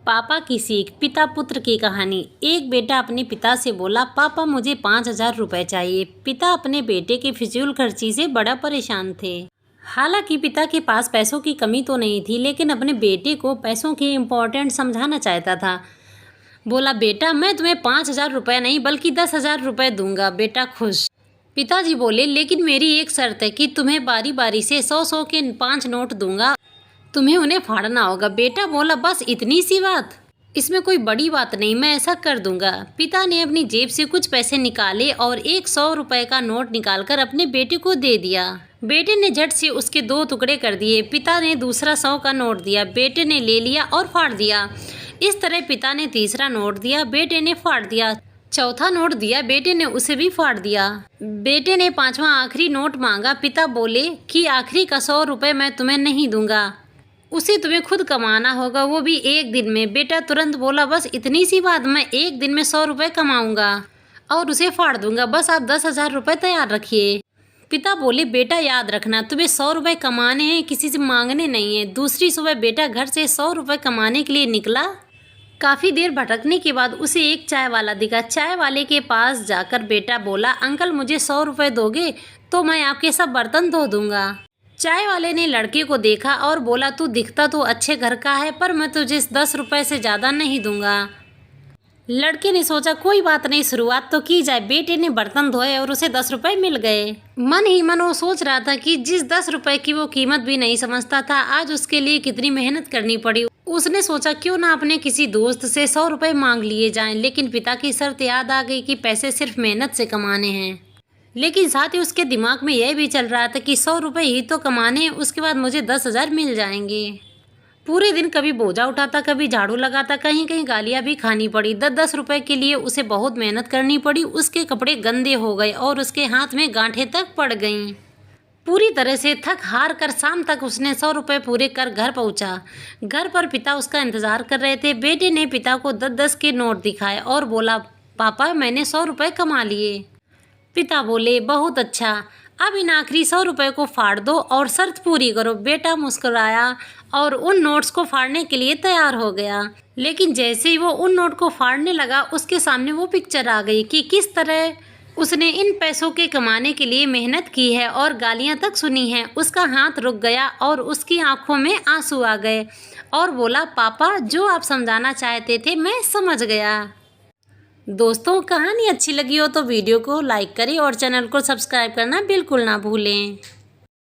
पापा की सीख, पिता पुत्र की कहानी। एक बेटा अपने पिता से बोला, पापा मुझे 5,000 रुपये चाहिए। पिता अपने बेटे की फिजूल खर्ची से बड़ा परेशान थे। हालांकि पिता के पास पैसों की कमी तो नहीं थी, लेकिन अपने बेटे को पैसों की इम्पोर्टेंट समझाना चाहता था। बोला, बेटा मैं तुम्हें 5,000 रुपये नहीं बल्कि 10,000 रुपये दूंगा। बेटा खुश। पिताजी बोले, लेकिन मेरी एक शर्त है कि तुम्हें बारी बारी से 100-100 के 5 नोट दूंगा, तुम्हें उन्हें फाड़ना होगा। बेटा बोला, बस इतनी सी बात, इसमें कोई बड़ी बात नहीं, मैं ऐसा कर दूंगा। पिता ने अपनी जेब से कुछ पैसे निकाले और एक 100 रुपये का नोट निकालकर अपने बेटे को दे दिया। बेटे ने झट से उसके 2 टुकड़े कर दिए। पिता ने दूसरा 100 का नोट दिया, बेटे ने ले लिया और फाड़ दिया। इस तरह पिता ने तीसरा नोट दिया, बेटे ने फाड़ दिया। चौथा नोट दिया, बेटे ने उसे भी फाड़ दिया। बेटे ने 5वां आखिरी नोट मांगा। पिता बोले कि आखिरी का 100 रुपये मैं तुम्हें नहीं दूंगा, उसे तुम्हें खुद कमाना होगा, वो भी एक दिन में। बेटा तुरंत बोला, बस इतनी सी बात, मैं एक दिन में 100 रुपये कमाऊंगा और उसे फाड़ दूंगा, बस आप 10,000 रुपये तैयार रखिए। पिता बोले, बेटा याद रखना, तुम्हें 100 रुपये कमाने हैं, किसी से मांगने नहीं है। दूसरी सुबह बेटा घर से 100 रुपये कमाने के लिए निकला। काफ़ी देर भटकने के बाद उसे एक चाय वाला दिखा। चाय वाले के पास जाकर बेटा बोला, अंकल मुझे 100 रुपये दोगे तो मैं आपके सब बर्तन धो दूंगा। चाय वाले ने लड़के को देखा और बोला, तू दिखता तो अच्छे घर का है, पर मैं तुझे 10 रुपये से ज़्यादा नहीं दूंगा। लड़के ने सोचा, कोई बात नहीं, शुरुआत तो की जाए। बेटे ने बर्तन धोए और उसे 10 रुपये मिल गए। मन ही मन वो सोच रहा था कि जिस 10 रुपये की वो कीमत भी नहीं समझता था, आज उसके लिए कितनी मेहनत करनी पड़ी। उसने सोचा, क्यों ना अपने किसी दोस्त से 100 रुपये मांग लिए जाएं। लेकिन पिता की शर्त याद आ गई कि पैसे सिर्फ मेहनत से कमाने हैं। लेकिन साथ ही उसके दिमाग में यह भी चल रहा था कि 100 रुपये ही तो कमाने हैं, उसके बाद मुझे 10,000 मिल जाएंगे। पूरे दिन कभी बोझा उठाता, कभी झाड़ू लगाता, कहीं कहीं गालियाँ भी खानी पड़ी। 10-10 रुपये के लिए उसे बहुत मेहनत करनी पड़ी। उसके कपड़े गंदे हो गए और उसके हाथ में गांठें तक पड़ गईं। पूरी तरह से थक हार कर शाम तक उसने 100 रुपये पूरे कर घर पहुंचा। घर पर पिता उसका इंतज़ार कर रहे थे। बेटे ने पिता को 10-10 के नोट दिखाए और बोला, पापा मैंने 100 रुपये कमा लिए। पिता बोले, बहुत अच्छा, अब इन आखिरी 100 रुपये को फाड़ दो और शर्त पूरी करो। बेटा मुस्कुराया और उन नोट्स को फाड़ने के लिए तैयार हो गया। लेकिन जैसे ही वो उन नोट को फाड़ने लगा, उसके सामने वो पिक्चर आ गई कि किस तरह उसने इन पैसों के कमाने के लिए मेहनत की है और गालियां तक सुनी हैं। उसका हाथ रुक गया और उसकी आंखों में आंसू आ गए और बोला, पापा जो आप समझाना चाहते थे मैं समझ गया। दोस्तों, कहानी अच्छी लगी हो तो वीडियो को लाइक करें और चैनल को सब्सक्राइब करना बिल्कुल ना भूलें।